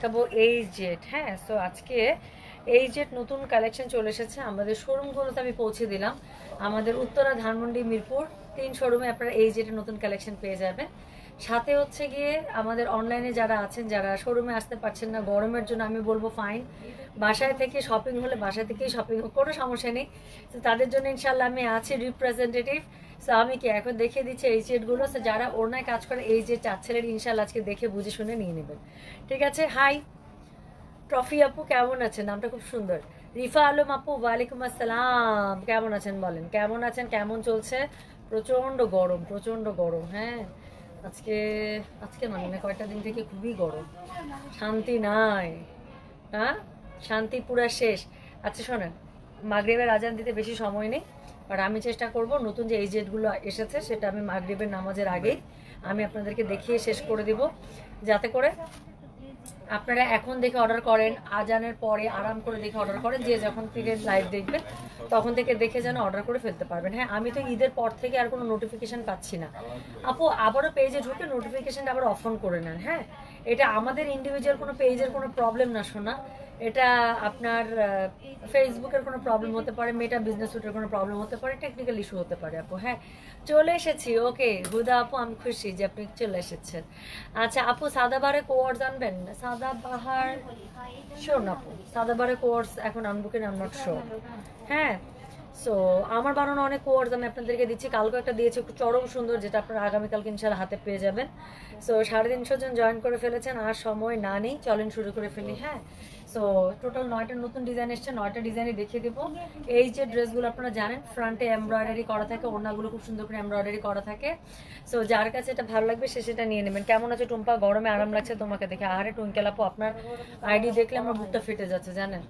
দেখাবো এই জেট। হ্যাঁ, সো আজকে এই জেট নতুন কালেকশন চলে এসেছে আমাদের শোরুমগুলোতে। আমি পৌঁছে দিলাম আমাদের উত্তরা, ধানমন্ডি, মিরপুর 3 শোরুমে আপনারা এই জেটের নতুন কালেকশন পেয়ে যাবেন। সাথে হচ্ছে গিয়ে আমাদের অনলাইনে যারা আছেন, যারা শোরুমে আসতে পারছেন না গরমের জন্য, আমি বলবো ফাইন, বাসায় থেকে শপিং হলে বাসা থেকেই শপিং হোক, কোনো সমস্যা নেই। তো তাদের জন্য ইনশাল্লাহ আমি আছি রিপ্রেজেন্টেটিভ। সো আমি কি এখন দেখিয়ে দিচ্ছি এই জেটগুলো। সো যারা ওড়নায় কাজ করে এই যে চাচ্ছেলের, ইনশাল্লাহ আজকে দেখে বুঝে শুনে নিয়ে নেবেন। ঠিক আছে। হাই ট্রফি আপু, কেমন আছেন? নামটা খুব সুন্দর। রিফা আলম আপু, ওয়ালাইকুম আসসালাম। কেমন আছেন বলেন, কেমন আছেন, কেমন চলছে? প্রচন্ড গরম, প্রচন্ড গরম। হ্যাঁ, আজকে আজকে মানে না, কয়েকটা দিন থেকে খুবই গরম, শান্তি নাই। হ্যাঁ, শান্তি পুরা শেষ। আচ্ছা শোনেন, মাগরিবের আজান দিতে বেশি সময় নেই, বাট আমি চেষ্টা করব নতুন যে এই জেটগুলো এসেছে সেটা আমি মাগরিবের নামাজের আগেই আমি আপনাদেরকে দেখিয়ে শেষ করে দিব, যাতে করে আপনারা এখন দেখে অর্ডার করেন, আজানের পরে আরাম করে দেখে অর্ডার করেন। যে যখন থেকে লাইভ দেখবেন তখন থেকে দেখে যেন অর্ডার করে ফেলতে পারবেন। হ্যাঁ, আমি তো ঈদের পর থেকে আর কোনো নোটিফিকেশান পাচ্ছি না আপু। আবারও পেজে ঢুকে নোটিফিকেশানটা আবার অফ অন করে নেন। হ্যাঁ, এটা আমাদের ইন্ডিভিজুয়াল কোনো পেজের কোনো প্রবলেম না শোনা, এটা আপনার ফেসবুকের কোনো প্রবলেম হতে পারে, মেটা বিজনেস সুটের কোনো প্রবলেম হতে পারে, টেকনিক্যাল ইস্যু হতে পারে আপু। হ্যাঁ, চলে এসেছি। ওকে হুদা আপু, আমি খুশি যে আপনি চলে এসেছেন। আচ্ছা আপু, সাদাবাহারে কোয়ার্স জানবেন? সাদাবাহার শিওর না আপু, সাদাবাহারে কোয়ার্স এখন আনবো কিনা আই এম নট শিওর। হ্যাঁ, সো আমার বানানো অনেক কোয়ার্স আমি আপনাদেরকে দিচ্ছি। কালকে একটা দিয়েছি একটু চরম সুন্দর, যেটা আপনারা আগামীকালকে ইনশাল্লাহ হাতে পেয়ে যাবেন। সো 350 জন জয়েন করে ফেলেছেন, আর সময় না নেই, চলেন শুরু করে ফেলি। হ্যাঁ, সো টোটাল 9টা নতুন ডিজাইন এসছে, 9টা ডিজাইনই দেখিয়ে দেবো। এই যে ড্রেসগুলো আপনারা জানেন ফ্রন্টে এমব্রয়ডারি করা থাকে, ওড়নাগুলো খুব সুন্দর করে এমব্রয়ডারি করা থাকে। সো যার কাছে এটা ভালো লাগবে সে সেটা নিয়ে নেবেন। কেমন আছে টুম্পা? গরমে আরাম লাগছে তোমাকে দেখে? আরে টুইঙ্কেল আপু, আপনার আইডি দেখলে আমার বুকটা ফেটে যাচ্ছে জানেন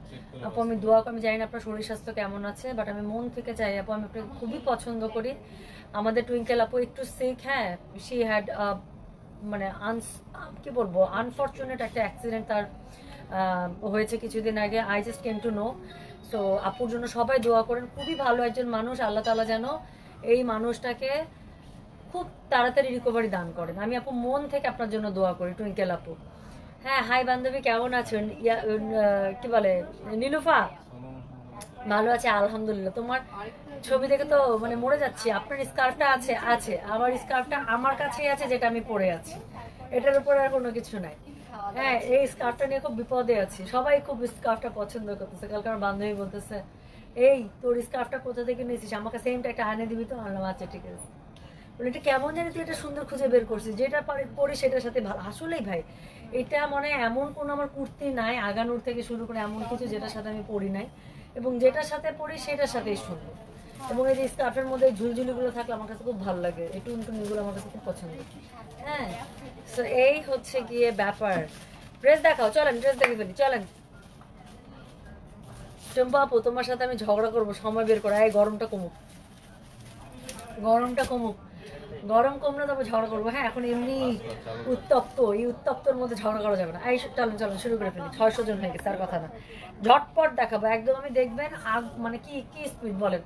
আপু। আমি দোয়া, আমি জানি না আপনার শরীর স্বাস্থ্য কেমন আছে, বাট আমি মন থেকে চাই আপু, আমি আপনাকে খুবই পছন্দ করি। আমাদের টুইঙ্কেল আপু একটু সিক। হ্যাঁ, শি হ্যাড মানে কি বলবো, আনফর্চুনেট একটা অ্যাক্সিডেন্ট তার হয়েছে কিছুদিন আগে। I just came to know. So আপুর জন্য সবাই দোয়া করেন। খুবই ভালো একজন মানুষ, আল্লাহ তাআলা যেন এই মানুষটাকে খুব তাড়াতাড়ি রিকভারি দান করেন। আমি আপু মন থেকে আপনার জন্য দোয়া করি টুইঙ্কেল আপু। হ্যাঁ, হাই বান্ধবী, কেমন আছেন? কি বলে নীলুফা? ভালো আছে আলহামদুলিল্লাহ। তোমার ছবি দেখে তো মানে মরে যাচ্ছি। আপনার স্কার্ফটা আছে? আছে, আমার স্কার্ফটা আমার কাছেই আছে, যেটা আমি পরে আছি, এটার উপর আর কোনো কিছু নাই। হ্যাঁ, এই স্কার্ফটা নিয়ে খুব বিপদে আছি। সবাই খুব স্কার্ফটা পছন্দ করতেছে। কালকে আমার বান্ধবী বলতেছে, এই তোর স্কার্ফটা কোথা থেকে নিয়েছিস, আমাকে সেমটা একটা আনে দিবি তো? আনলাম, আচ্ছা ঠিক আছে। বলে এটা কেমন জানি তুই এটা সুন্দর খুঁজে বের করছিস, যেটা পরে সেটার সাথে ভালো। আসলেই ভাই, এটা মানে এমন কোনো আমার কুর্তি নাই আগানোর থেকে শুরু করে এমন কিছু যেটার সাথে আমি পরি নাই, এবং যেটার সাথে পরি সেটার সাথেই সুন্দর। এবং এই যে স্কার্ফের মধ্যে ঝুলঝুলিগুলো থাকলে আমার কাছে খুব ভালো লাগে, এই টুনটুনিগুলো আমার কাছে খুব পছন্দ। হ্যাঁ, সো এই হচ্ছে গিয়ে ব্যাপার। ড্রেস দেখাও, চলেন ড্রেস দেখে ফেলি, চলেন। চম্পা আপু, তোমার সাথে আমি ঝগড়া করবো সময় বের করে। এই গরমটা কমুক, গরমটা কমুক, গরম কমলে তবে ঝগড়া করবো। হ্যাঁ, এখন এমনি উত্তপ্ত, এই উত্তপ্তর মধ্যে ঝগড়া করা যাবে না। এই চলেন চলেন শুরু করে ফেলি। 600 জন হয়ে গেছে, তার কথা না। ঝটপট দেখাবো একদম। আমি দেখবেন মানে কি কি স্পিড বলেন,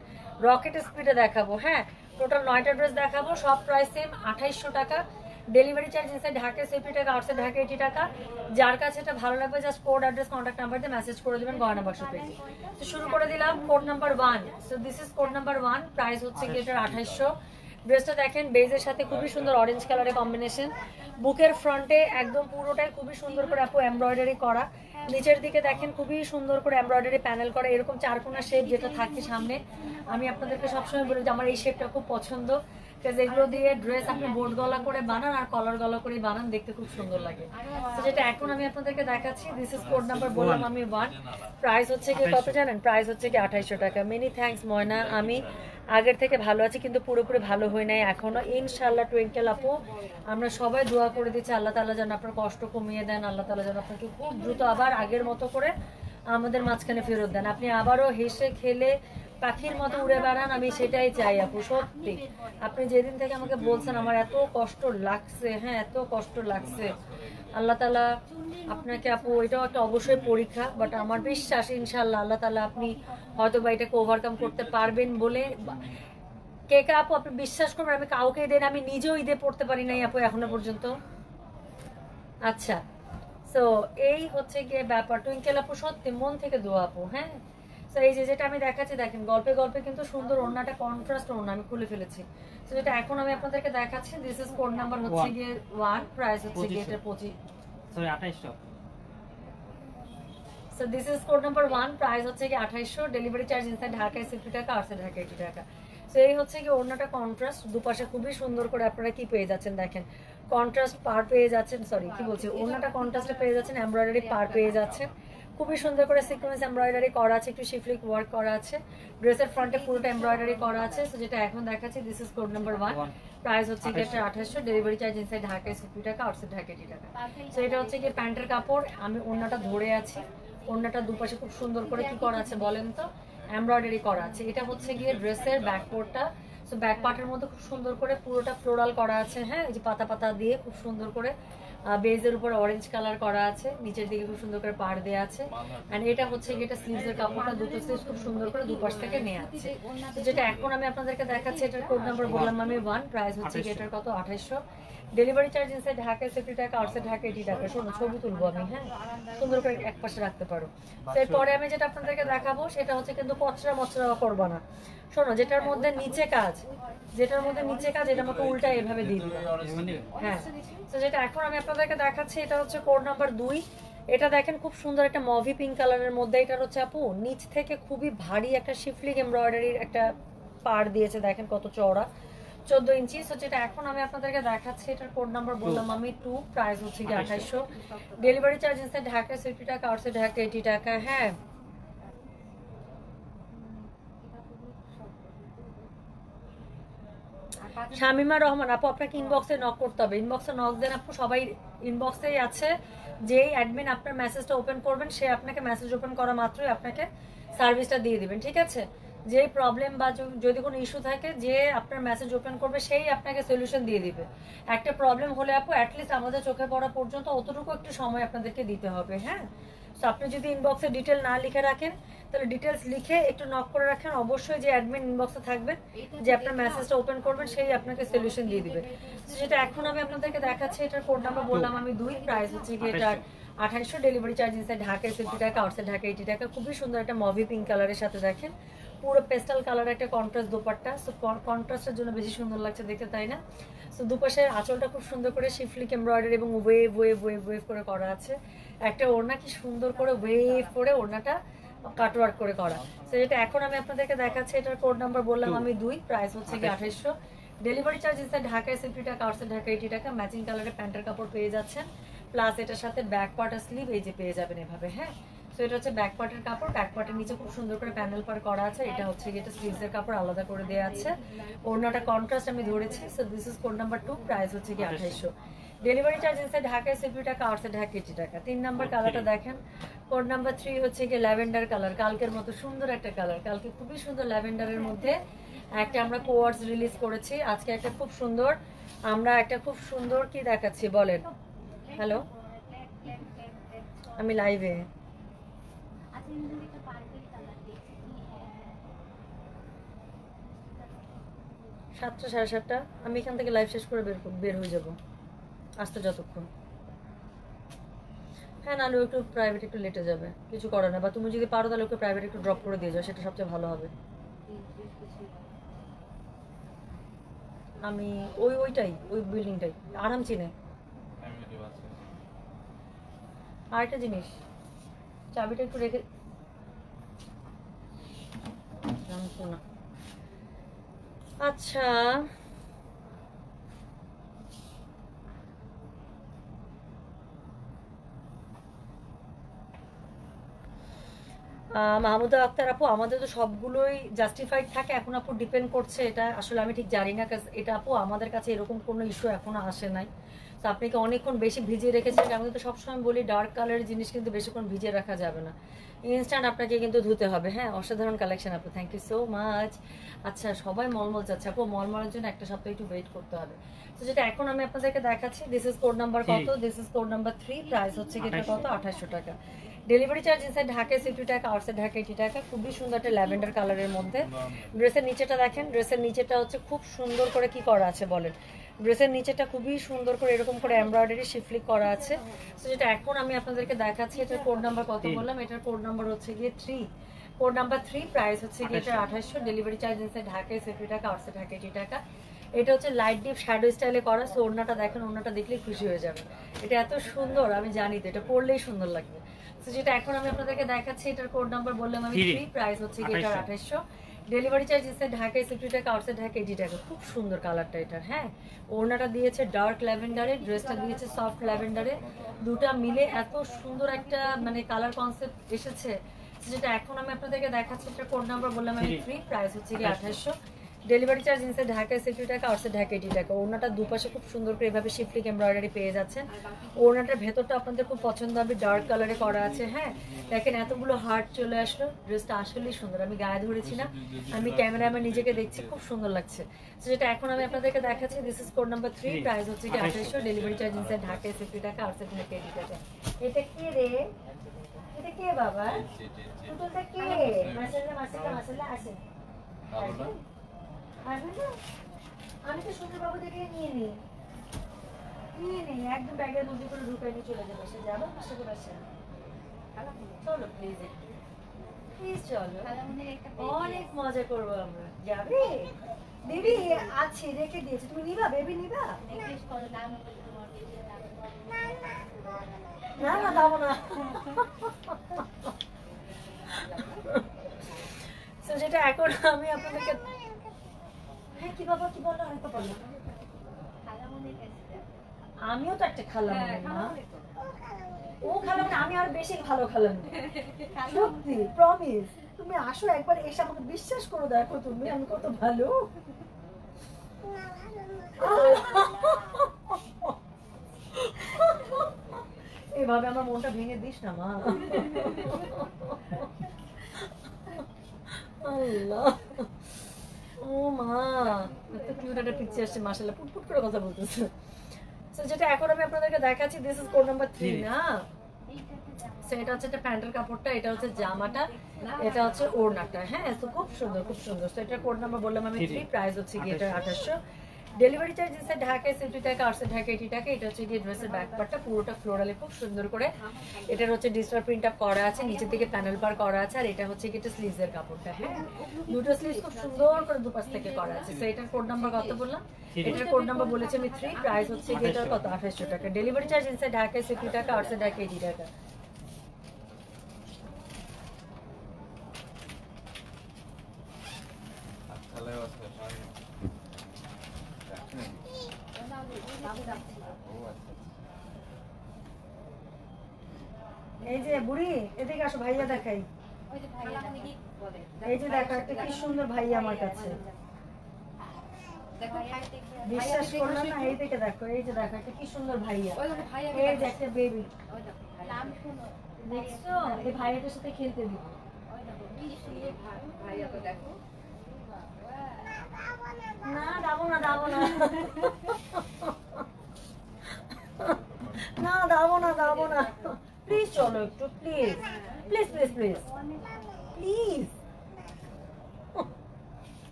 রকেট স্পিডে দেখাবো। হ্যাঁ, টোটাল 9টা ড্রেস দেখাবো, সব প্রাইস সেম 2800 টাকা। ডেলিভারি চার্জ ইনসাইড ঢাকা 70 টাকা, আউটসাইড ঢাকা 80 টাকা। যার কাছে এটা ভালো লাগবে just code address contact number দিয়ে মেসেজ করে দেবেন গয়না বাক্স পেজে। তো শুরু করে দিলাম code number 1। So this is code number 1, price হচ্ছে কি এটার 2800। ড্রেসটা দেখেন বেজের সাথে খুবই সুন্দর অরেঞ্জ কালারের কম্বিনেশন। বুকের ফ্রন্টে একদম পুরোটাই খুবই সুন্দর করে আপু এমব্রয়ডারি করা। নিচের দিকে দেখেন খুবই সুন্দর করে এমব্রয়ডারি প্যানেল করা, এরকম চারকোনা শেপ যেটা থাকে সামনে। আমি আপনাদেরকে সবসময় বলি যে আমার এই শেপটা খুব পছন্দ, কারণ এগুলো দিয়ে ড্রেস আপনি বোর্ড গলা করে বানান আর কলার গলা করে বানান, দেখতে খুব সুন্দর লাগে। তো যেটা এখন আমি আপনাদেরকে দেখাচ্ছি, দিস ইজ কোড নাম্বার বললাম আমি 1। প্রাইস হচ্ছে কি কত জানেন? প্রাইস হচ্ছে কি 2800 টাকা। মেনি থ্যাঙ্কস ময়না, আমি আগের থেকে ভালো আছি কিন্তু পুরোপুরি ভালো হই নাই এখনো। ইনশাআল্লাহ টুইঙ্কেল আপু, আমরা সবাই দোয়া করে দিচ্ছি আল্লাহ তাআলা যেন আপনার কষ্ট কমিয়ে দেন, আল্লাহ তাআলা যেন আপনাকে খুব দ্রুত আবার আগের মতো করে আমাদের মাঝখানে ফেরত দেন, আপনি আবারও হেসে খেলে পাখির মতো উড়ে বেড়ান। আমি সেটাই চাই আপু, সত্যি। আপনি যেদিন থেকে আমাকে বলছেন আমার এত কষ্ট লাগছে, হ্যাঁ এত কষ্ট লাগছে। আল্লাহ তাআলা আপনাকে আপু, এটাও একটা অবশ্যই পরীক্ষা, বাট আমার বিশ্বাস ইনশাআল্লাহ আল্লাহ তাআলা আপনি হয়তো বা এটাকে ওভারকাম করতে পারবেন বলে। কে কে আপু আপনি বিশ্বাস করবেন আমি কাউকে দেন, আমি নিজেও ঈদে পড়তে পারি নাই আপু এখনো পর্যন্ত। আচ্ছা, সো এই হচ্ছে গিয়ে ব্যাপার। টুইঙ্কেল আপু সত্যি মন থেকে দোয়া আপু। হ্যাঁ, তো এই যে যেটা আমি দেখাচ্ছি দেখেন, গল্পে গল্পে কিন্তু সুন্দর ওড়নাটা, কন্ট্রাস্ট ওড়না আমি খুলে ফেলেছি। তো যেটা এখন আমি আপনাদেরকে দেখাচ্ছি, দিস ইজ কোড নাম্বার হচ্ছে গিয়ে 1, প্রাইস হচ্ছে গিয়ে এটা 25, sorry 2800। So this is code number 1, price হচ্ছে কি 2800, ডেলিভারি চার্জ ইনসাইড ঢাকায় 60 টাকা, আউটসাইড ঢাকা 80 টাকা। সো এই হচ্ছে কি ওড়নাটা কন্ট্রাস্ট, দুপাশে খুবই সুন্দর করে আপনারা কি পেয়ে যাচ্ছেন দেখেন, কন্ট্রাস্ট পার পেয়ে যাচ্ছেন, সরি কি বলছি, ওড়নাটা কন্ট্রাস্টে পেয়ে যাচ্ছেন, এমব্রয়ডারি পার পেয়ে যাচ্ছেন, খুবই সুন্দর করে সিকোয়েন্স এমব্রয়ডারি করা আছে, একটু শিফলিক ওয়ার্ক করা আছে, ড্রেসের ফ্রন্টে পুরোটা এমব্রয়ডারি করা আছে। সো যেটা এখন দেখাচ্ছি, this is code number 1, price হচ্ছে কি এটা 2800, ডেলিভারি চার্জ ইনসাইড ঢাকায় 60 টাকা, আউটসাইড ঢাকা 80 টাকা। সো এটা হচ্ছে কি প্যান্টের কাপড়, আমি ওড়নাটা ধরে আছি, ওড়নাটা দুপাশে খুব সুন্দর করে কি করা আছে বলেন তো, এমব্রয়ডারি করা আছে। এটা হচ্ছে গিয়ে ড্রেসের ব্যাক পার্টটা, সো ব্যাক পার্টের মধ্যে খুব সুন্দর করে পুরোটা ফ্লোরাল করা আছে। হ্যাঁ, এই যে পাতা পাতা দিয়ে খুব সুন্দর করে বেজের উপর অরেঞ্জ কালার করা আছে, নিচের দিকে খুব সুন্দর করে পাড় দেওয়া আছে। এন্ড এটা হচ্ছে গিয়ে এটা স্লিভসের কাপড়টা, দুটো স্লিভস খুব সুন্দর করে দুপাশ থেকে নেওয়া আছে। তো যেটা এখন আমি আপনাদেরকে দেখাচ্ছি, এটার কোড নাম্বার বললাম আমি 1, প্রাইস হচ্ছে গিয়ে এটার কত 2800, ডেলিভারি চার্জ ইনসাইড ঢাকায় 60 টাকা, আউটসাইড ঢাকা 80 টাকা। শোনো ছবি তুলবো আমি, হ্যাঁ সুন্দর করে এক পাশে রাখতে পারো। এরপরে আমি যেটা আপনাদেরকে দেখাবো সেটা হচ্ছে কিন্তু কচরা মচরা করবো না। শোনো, যেটার মধ্যে নিচে কাজ, যেটার মধ্যে নিচে কাজ, এটা আমাকে উল্টা এভাবে দিয়ে দিবে। হ্যাঁ, তো যেটা এখন আমি আপনাদেরকে দেখাচ্ছি, এটা হচ্ছে কোড নাম্বার 2। এটা দেখেন খুব সুন্দর একটা মভি পিঙ্ক কালারের মধ্যে, এটা হচ্ছে আপু নিচ থেকে খুবই ভারী একটা শিফলিক এমব্রয়ডারির একটা পাড় দিয়েছে, দেখেন কত চওড়া, 14 ইঞ্চি। সো যেটা এখন আমি আপনাদেরকে দেখাচ্ছি, এটার কোড নাম্বার বললাম আমি 2, প্রাইস হচ্ছে কি 2800, ডেলিভারি চার্জ ইনসাইড ঢাকা 60 টাকা, আউটসাইড ঢাকা 80 টাকা। হ্যাঁ, শামিমা রহমান আপু, আপনাকে ইনবক্সে নক করতে হবে, ইনবক্সে নক দেন আপু, সবাই ইনবক্সেই আছে। যেই অ্যাডমিন আপনার মেসেজটা ওপেন করবেন, সে আপনাকে মেসেজ ওপেন করা মাত্রই আপনাকে সার্ভিসটা দিয়ে দিবেন, ঠিক আছে? যে প্রবলেম বা যদি কোনো ইস্যু থাকে, যে আপনার মেসেজ ওপেন করবে সেই আপনাকে সলিউশন দিয়ে দিবে। একটা প্রবলেম হলে আপু অ্যাটলিস্ট আমাদের চোখে পড়া পর্যন্ত অতটুকু একটু সময় আপনাদেরকে দিতে হবে। হ্যাঁ, তো আপনি যদি ইনবক্সে ডিটেল না লিখে রাখেন, তাহলে ডিটেলস লিখে একটু নক করে রাখেন, অবশ্যই যে অ্যাডমিন ইনবক্সে থাকবেন, যে আপনার মেসেজটা ওপেন করবেন, সেই আপনাকে সলিউশন দিয়ে দিবে। যেটা এখন আমি আপনাদেরকে দেখাচ্ছি, এটার কোড নাম্বার বললাম আমি 2, প্রাইস হচ্ছে কি এটা 2800, ডেলিভারি চার্জ ইনসাইড ঢাকায় 60 টাকা, আউটসাইড ঢাকা 80 টাকা। খুবই সুন্দর একটা মভি পিঙ্ক কালারের সাথে দেখেন পুরো পেস্টাল কালার একটা কন্ট্রাস্ট দোপাট্টা। সো কন্ট্রাস্টের জন্য বেশি সুন্দর লাগছে দেখতে, তাই না? সো দুপাশের আঁচলটা খুব সুন্দর করে শিফলিক এমব্রয়ডারি এবং ওয়েভ ওয়েভ ওয়েভ ওয়েভ করে করা আছে। একটা ওড়না কি সুন্দর করে ওয়েভ করে ওড়নাটা কাটওয়ার্ক করে করা। সো এটা এখন আমি আপনাদেরকে দেখাচ্ছি, এটার কোড নাম্বার বললাম আমি 2, প্রাইস হচ্ছে কি 2800, ডেলিভারি চার্জ ইনসাইড ঢাকায় 60 টাকা, আউটসাইড ঢাকা 80 টাকা। ম্যাচিং কালারের প্যান্টের কাপড় পেয়ে যাচ্ছেন, প্লাস এটার সাথে ব্যাক পার্ট আর স্লিভ এই যে পেয়ে যাবেন এভাবে। হ্যাঁ, সো এটা হচ্ছে ব্যাক পার্টের কাপড়, ব্যাক পার্টের নিচে খুব সুন্দর করে প্যানেল পার করা আছে। এটা হচ্ছে এটা স্লিভসের কাপড় আলাদা করে দেওয়া আছে, ওড়নাটা কন্ট্রাস্ট আমি ধরেছি। So this is code number 2, price হচ্ছে কি 2800, ডেলিভারি চার্জ ইনসাইড ঢাকায় 60 টাকা, আউটসাইড ঢাকা 80 টাকা। 3 নাম্বার কালারটা দেখেন, কোড নাম্বার 3 হচ্ছে কি ল্যাভেন্ডার কালার, কালকের মতো সুন্দর একটা কালার। কালকে খুবই সুন্দর ল্যাভেন্ডারের মধ্যে একটা আমরা কোয়ার্ডস রিলিজ করেছি, আজকে একটা খুব সুন্দর, আমরা একটা খুব সুন্দর কি দেখাচ্ছি বলেন। হ্যালো, আমি লাইভে। 7টা 7:30, আমি এখান থেকে লাইভ শেষ করে বের হয়ে যাব, আসতে যতক্ষণ। হ্যাঁ, নাহলে একটু প্রাইভেট একটু লেটে যাবে, কিছু করার না। বা তুমি যদি পারো তাহলে ওকে প্রাইভেট একটু ড্রপ করে দিয়ে যাও, সেটা সবচেয়ে ভালো হবে। আমি ওইটাই, ওই বিল্ডিংটাই, আরাম চিনে। আরেকটা জিনিস, চাবিটা একটু রেখে না। আচ্ছা, মাহমুদা আক্তার আপু, আমাদের তো সবগুলোই জাস্টিফাইড থাকে, এখন আপু ডিপেন্ড করছে, এটা আসলে আমি ঠিক জানি না, এটা আপু আমাদের কাছে এরকম কোনো ইস্যু এখনো আসে নাই। তো আপনি কি অনেকক্ষণ বেশি ভিজিয়ে রেখেছেন? আমি তো সবসময় বলি ডার্ক কালারের জিনিস কিন্তু বেশিক্ষণ ভিজিয়ে রাখা যাবে না, ইনস্ট্যান্ট আপনাকে কিন্তু ধুতে হবে। হ্যাঁ, অসাধারণ কালেকশন আপু, থ্যাংক ইউ সো মাচ। আচ্ছা, সবাই মলমল যাচ্ছে আপু, মলমলের জন্য একটা সপ্তাহ একটু ওয়েট করতে হবে। তো যেটা এখন আমি আপনাদেরকে দেখাচ্ছি, দিস ইজ কোড নাম্বার কত, this is code number 3, price হচ্ছে কি এটা কত 2800 টাকা, ডেলিভারি চার্জ ইনসাইড ঢাকায় 60 টাকা, আউটসাইড ঢাকা 80 টাকা। খুবই সুন্দর একটা ল্যাভেন্ডার কালারের মধ্যে। ড্রেসের নিচেটা দেখেন, ড্রেসের নিচেটা হচ্ছে খুব সুন্দর করে কি করা আছে বলেন, ড্রেসের নিচেটা খুবই সুন্দর করে এরকম করে এমব্রয়ডারি শিফলি করা আছে। তো যেটা এখন আমি আপনাদেরকে দেখাচ্ছি, এটার কোড নাম্বার কত বললাম, এটার কোড নাম্বার হচ্ছে গিয়ে 3, কোড নাম্বার 3, প্রাইস হচ্ছে গিয়ে এটা 2800, ডেলিভারি চার্জ ইনসাইড ঢাকায় 50 টাকা, আউটসাইড ঢাকা 80 টাকা। এটা হচ্ছে লাইট ডিপ শ্যাডো স্টাইলে করা। সো ওড়নাটা দেখেন, ওড়নাটা দেখলেই খুশি হয়ে যাবে, এটা এত সুন্দর, আমি জানি তো এটা পরলেই সুন্দর লাগবে। তো যেটা এখন আমি আপনাদেরকে দেখাচ্ছি, এটার কোড নাম্বার বললাম আমি 3, প্রাইস হচ্ছে গিয়ে এটা 2800, ডেলিভারি চার্জ ইনসাইড ঢাকায় 50 টাকা, আউটসাইড ঢাকা 80 টাকা। খুব সুন্দর কালারটা এটার। হ্যাঁ, ওড়নাটা দিয়েছে ডার্ক ল্যাভেন্ডারে, ড্রেসটা দিয়েছে সফট ল্যাভেন্ডারে, দুটা মিলে এত সুন্দর একটা মানে কালার কনসেপ্ট এসেছে। যেটা এখন আমি আপনাদেরকে দেখাচ্ছি, এটার কোড নাম্বার বললাম আমি 3, প্রাইস হচ্ছে গিয়ে 2800, ডেলিভারি চার্জ ইনসাইড ঢাকায় 50 টাকা, আউটসাইড ঢাকা 80 টাকা। ওড়নাটার দুপাশে খুব সুন্দর করে এভাবে শিফলিক এমব্রয়ডারি পেয়ে যাচ্ছেন। ওড়নাটার ভেতরটা আপনাদের খুব পছন্দ হবে, ডার্ক কালারে করা আছে। হ্যাঁ, দেখেন এতগুলো হার্ট চলে আসলো, ড্রেসটা আসলেই সুন্দর, আমি গায়ে ধরেছি না, আমি ক্যামেরায় আমার নিজেকে দেখছি, খুব সুন্দর লাগছে। তো যেটা এখন আমি আপনাদেরকে দেখাচ্ছি, this is code number 3, price হচ্ছে কি 2800, ডেলিভারি চার্জ ইনসাইড ঢাকায় 50 টাকা, আউটসাইড ঢাকা 80 টাকা। এটা কে রে? এটা কে বাবা? পুতুলটা কে? মাশাআল্লাহ মাশাআল্লাহ মাশাআল্লাহ। আসেন আসবেন না? আমি তো সুন্দর বাবু থেকে নিয়ে নিই একদম ব্যাগের মধ্যে করে ঢুকাই নিয়ে চলে যাবে। সে যাবো পাশে করে আসেন, চলো প্লিজ একটু, প্লিজ চলো, অনেক মজা করবো আমরা। যাবে বেবি? আছি, রেখে দিয়েছি, তুমি নিবা বেবি? নিবা না? না যাবো না। তো যেটা এখন আমি আপনাদেরকে, হ্যাঁ কি বাবা কি বললো? হয়তো বললো আমিও তো একটা খালাম না, ও খালাম না, আমি আর বেশি ভালো খালাম, সত্যি প্রমিস। তুমি আসো একবার, এসে আমাকে বিশ্বাস করো, দেখো তুমি আমি কত ভালো। এভাবে আমার মনটা ভেঙে দিস না মা। আল্লাহ, ও মা, এত কিউট একটা পিকচার আসছে, মাশাআল্লাহ, পুটপুট করে কথা বলতেছে। সো যেটা এখন আমি আপনাদেরকে দেখাচ্ছি, দিস ইজ কোড নাম্বার 3 না? সো এটা হচ্ছে একটা প্যান্টের কাপড়টা, এটা হচ্ছে জামাটা, এটা হচ্ছে ওড়নাটা। হ্যাঁ, তো খুব সুন্দর খুব সুন্দর। সো এটার কোড নাম্বার বললাম আমি 3, প্রাইস হচ্ছে গিয়ে এটা 2800, ডেলিভারি চার্জ ইনসাইড ঢাকায় 50 টাকা, আউটসাইড ঢাকা 80 টাকা। এটা হচ্ছে গিয়ে ড্রেসের ব্যাক পার্টটা পুরোটা ফ্লোরালে খুব সুন্দর করে এটার হচ্ছে ডিজিটাল প্রিন্ট আপ করা আছে, নিচের দিকে প্যানেল বার করা আছে, আর এটা হচ্ছে গিয়ে এটা স্লিভসের কাপড়টা। হ্যাঁ, দুটো স্লিভস খুব সুন্দর করে দুপাশ থেকে করা আছে। সো এটার কোড নাম্বার কত বললাম? এটার কোড নাম্বার বলেছি আমি 3, প্রাইস হচ্ছে গিয়ে এটার কত 2800 টাকা, ডেলিভারি চার্জ ইনসাইড ঢাকায় 50 টাকা, আউটসাইড ঢাকা 80 টাকা। এই যে বুড়ি, এদিকে আসো, ভাইয়া দেখাই। এই যে দেখো, একটা কি সুন্দর ভাইয়া আমার কাছে, বিশ্বাস করলাম না। এই দিকে দেখো, এই যে দেখো, একটা কি সুন্দর ভাইয়া, এই যে একটা বেবি, দেখছো? এই ভাইয়াটার সাথে খেলতে দিব। না দাবো না, দাবো না, না দাবো না, দাবো না, প্লিজ চলো একটু, please please please please please.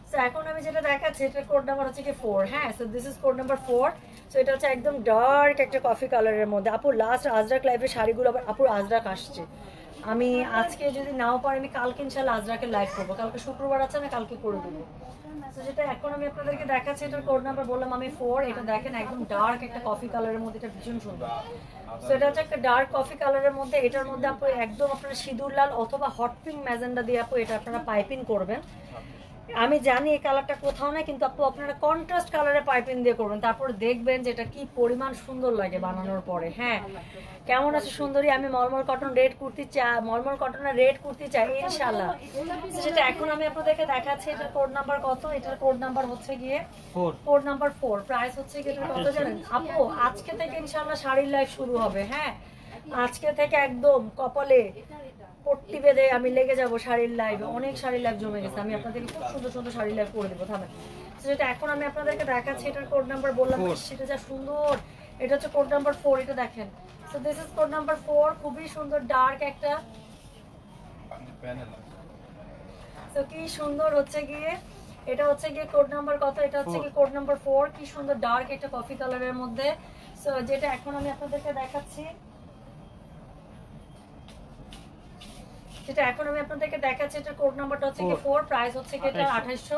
So এখন আমি যেটা দেখাচ্ছি, এটার কোড নাম্বার হচ্ছে কি 4। হ্যাঁ, so this is code number 4। So এটা হচ্ছে একদম ডার্ক একটা কফি কালারের মধ্যে। আপুর লাস্ট আজরাক লাইভের শাড়িগুলো, আবার আপুর আজরাক আসছে, আমি আজকে যদি নাও পারি, আমি কালকে ইনশাল্লাহ আজরাকের লাইভ করবো, কালকে শুক্রবার আছে, আমি কালকে করে দেবো। তো যেটা এখন আমি আপনাদেরকে দেখাচ্ছি, এটার কোড নাম্বার বললাম আমি 4। এটা দেখেন একদম ডার্ক একটা কফি কালারের মধ্যে, এটা ভীষণ সুন্দর। সো এটা হচ্ছে একটা ডার্ক কফি কালারের মধ্যে, এটার মধ্যে আপু একদম আপনারা সিঁদুর লাল অথবা হট পিঙ্ক ম্যাজেন্ডা দিয়ে আপু এটা আপনারা পাইপিং করবেন। আমি জানি এই কালারটা কোথাও না, কিন্তু আপু আপনারা কন্ট্রাস্ট কালারে পাইপিং দিয়ে করবেন, তারপরে দেখবেন যে এটা কি পরিমাণ সুন্দর লাগে বানানোর পরে। হ্যাঁ, কেমন আছে সুন্দরী? আমি মলমল কটন রেড কুর্তি চাই, মলমল কটনের রেড কুর্তি চাই ইনশাআল্লাহ। যেটা এখন আমি আপনাদেরকে দেখাচ্ছি, এটার কোড নাম্বার কত? এটার কোড নাম্বার হচ্ছে গিয়ে 4, কোড নাম্বার 4, প্রাইস হচ্ছে গিয়ে এটা কত জানেন আপু? আজকে থেকে ইনশাআল্লাহ শাড়ির লাইভ শুরু হবে। হ্যাঁ, আজকে থেকে একদম কপালে পট্টি বেঁধে আমি লেগে যাবো শাড়ির লাইভে, অনেক শাড়ির লাইভ জমে গেছে, আমি আপনাদেরকে খুব সুন্দর সুন্দর শাড়ির লাইভ করে দেবো। থামেন, যেটা এখন আমি আপনাদেরকে দেখাচ্ছি, এটার কোড নাম্বার বললাম, সেটা যা সুন্দর, এটা হচ্ছে কোড নাম্বার 4, এটা দেখেন। So this is code number 4, খুবই সুন্দর ডার্ক একটা, সো কি সুন্দর হচ্ছে গিয়ে এটা হচ্ছে গিয়ে কোড নাম্বার কত? এটা হচ্ছে গিয়ে কোড নাম্বার 4। কি সুন্দর ডার্ক একটা কফি কালারের মধ্যে। সো যেটা এখন আমি আপনাদেরকে দেখাচ্ছি, এটা কোড নাম্বারটা হচ্ছে কি 4, প্রাইস হচ্ছে কি এটা 2800,